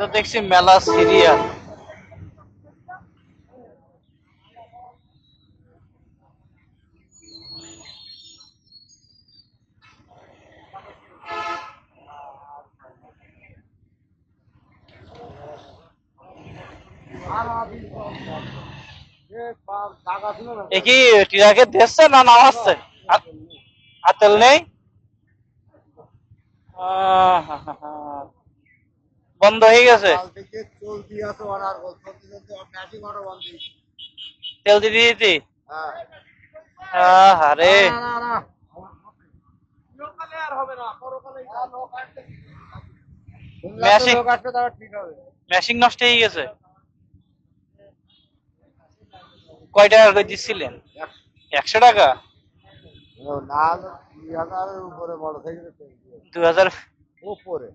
তো দেখছি মেলা সিরিয়াল। এ কি টিরাকে দেখছে না নামাচ্ছে? আতেল নেই। বন্ধ হয়ে গেছে। তেল দিয়ে দিতি। আরে মেশিন নষ্ট হয়ে গেছে। কয় টাকা করে দিচ্ছিলেন? 100 টাকা। 2000 উপরে।